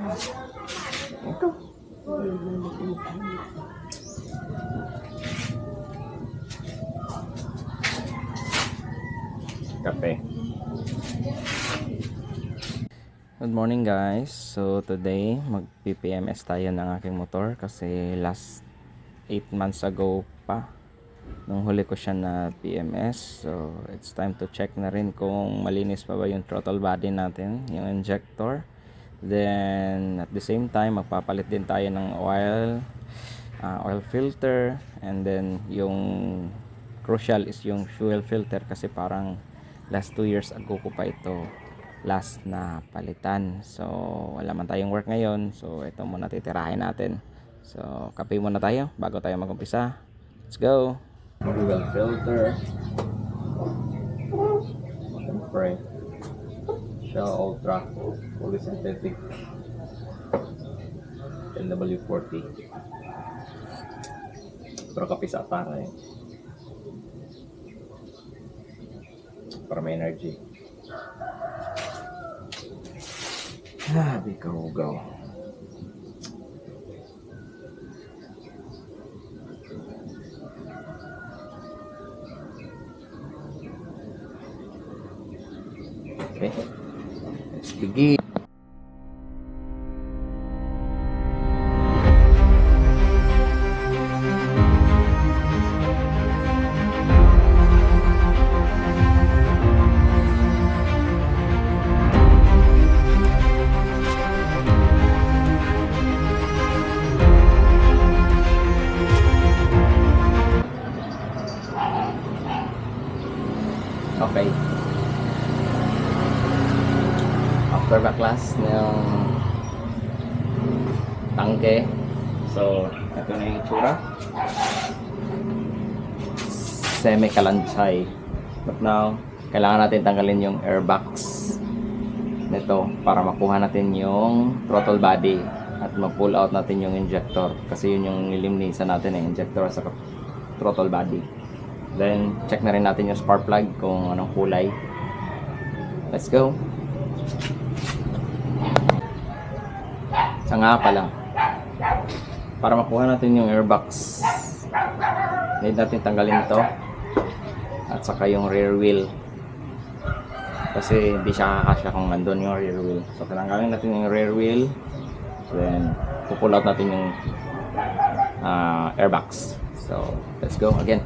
Ito. Kape. Good morning guys. So today mag-PPMS tayo ng aking motor kasi last 8 months ago pa nung huli ko siya na PMS. So it's time to check na rin kung malinis pa ba yung throttle body natin, yung injector. Then at the same time magpapalit din tayo ng oil filter, and then yung crucial is yung fuel filter kasi parang last 2 years ago ko pa ito last na palitan. So wala man tayong work ngayon, so ito muna titirahin natin. So kape muna tayo bago tayo mag-umpisa. Let's go. Fuel filter, spray, Shell Ultra fully synthetic LW40. Pero kape sa para para may energy. Di ka hugaw. Okay, let's begin. Okay. After baklas ng tangke, so ito na yung itsura. Semi-kalansay. But now, kailangan natin tanggalin yung airbox nito para makuha natin yung throttle body at ma-pull out natin yung injector kasi yun yung nilimnisan natin injector sa throttle body. Then check na rin natin yung spark plug kung anong kulay. Let's go. Sa nga pa lang, para makuha natin yung airbox, need natin tanggalin ito at saka yung rear wheel kasi hindi siya kakasya kung nandun yung rear wheel. So tanggalin natin yung rear wheel, then pull out natin yung airbox. So let's go again.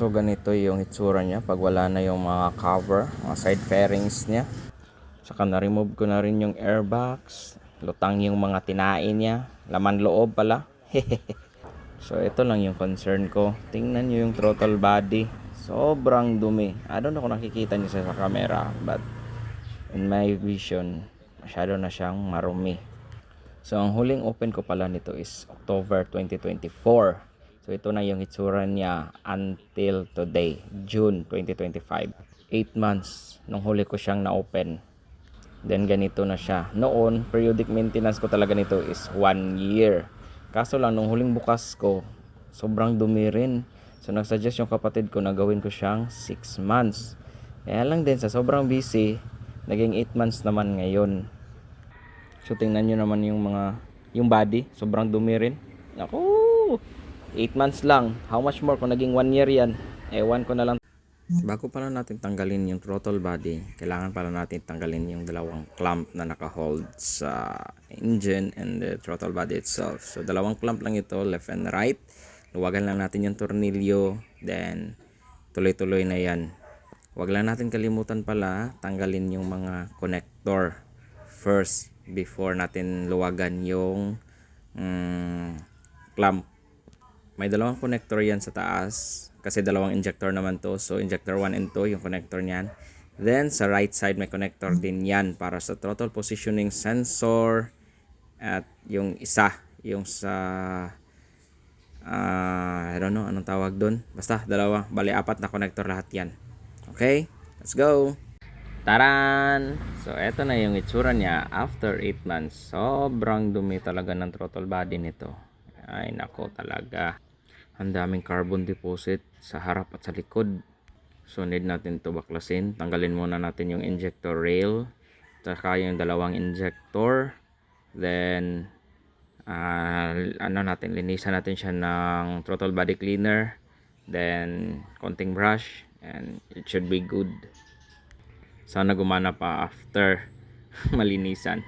So ganito yung itsura niya pag wala na yung mga cover, mga side fairings niya. Saka na-remove ko na rin yung airbox. Lutang yung mga tinain niya. Laman loob pala. So ito lang yung concern ko. Tingnan nyo yung throttle body. Sobrang dumi. I don't know kung nakikita nyo sa camera, but in my vision, masyado na siyang marumi. So ang huling open ko pala nito is October 2024. So ito na yung itsura niya until today, June 2025. 8 months nung huli ko siyang na-open. Then ganito na siya. Noon, periodic maintenance ko talaga nito is 1 year. Kaso lang nung huling bukas ko, sobrang dumi rin. So nagsuggest yung kapatid ko na gawin ko siyang 6 months. Kaya lang din sa sobrang busy, naging 8 months naman ngayon. So tingnan nyo naman yung body, sobrang dumi rin. Naku! 8 months lang. How much more kung naging 1 year yan? Ewan ko na lang. Bago pala natin tanggalin yung throttle body, kailangan pala natin tanggalin yung dalawang clamp na naka-hold sa engine and the throttle body itself. So dalawang clamp lang ito, left and right. Luwagan lang natin yung tornilyo, then tuloy-tuloy na yan. Huwag lang natin kalimutan pala tanggalin yung mga connector first before natin luwagan yung clamp may dalawang connector yan sa taas kasi dalawang injector naman to. So injector 1 and 2 yung connector niyan. Then sa right side may connector din yan para sa throttle positioning sensor, at yung isa yung sa I don't know anong tawag doon. Basta dalawa, bali apat na connector lahat yan. Okay, let's go. Taran! So, eto na yung itsura niya after 8 months. Sobrang dumi talaga ng throttle body nito. Ay, nako talaga. Ang daming carbon deposit sa harap at sa likod. So, need natin to baklasin. Tanggalin muna natin yung injector rail. Tsaka yung dalawang injector. Then, linisan natin siya ng throttle body cleaner. Then, konting brush. And it should be good. Sana gumana pa after malinisan.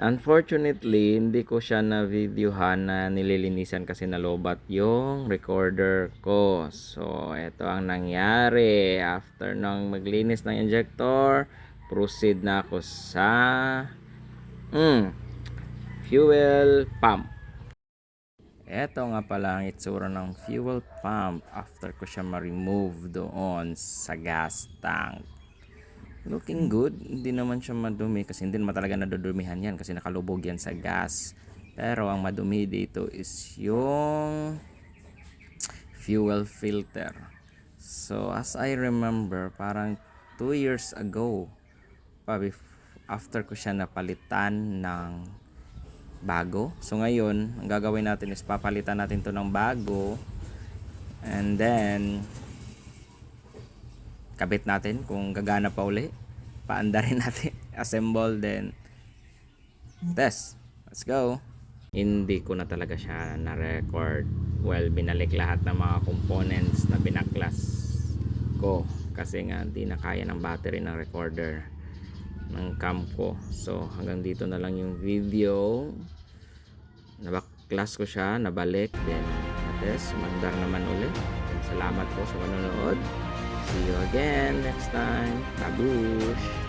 Unfortunately, hindi ko siya na videohan na nililinisan kasi nalobat yung recorder ko. So, ito ang nangyari. After nang maglinis ng injector, proceed na ako sa fuel pump. Ito nga pala ang itsura ng fuel pump after ko siya ma-remove doon sa gas tank. Looking good, hindi naman siya madumi kasi hindi naman talaga nadudumihan yan kasi nakalubog yan sa gas. Pero ang madumi dito is yung fuel filter. So as I remember, parang 2 years ago after ko siya napalitan ng bago. So ngayon, ang gagawin natin is papalitan natin to ng bago, and then kabit natin kung gagana pa uli, paandarin natin, assemble, then test. Let's go. Hindi ko na talaga siya na-record. Well, binalik lahat ng mga components na binaklas ko kasi nga hindi na kaya ng battery ng recorder ng cam ko. So hanggang dito na lang yung video. Nabaklas ko siya, nabalik, then test, mandar naman ulit. Salamat po sa panonood. See you again next time. Babush!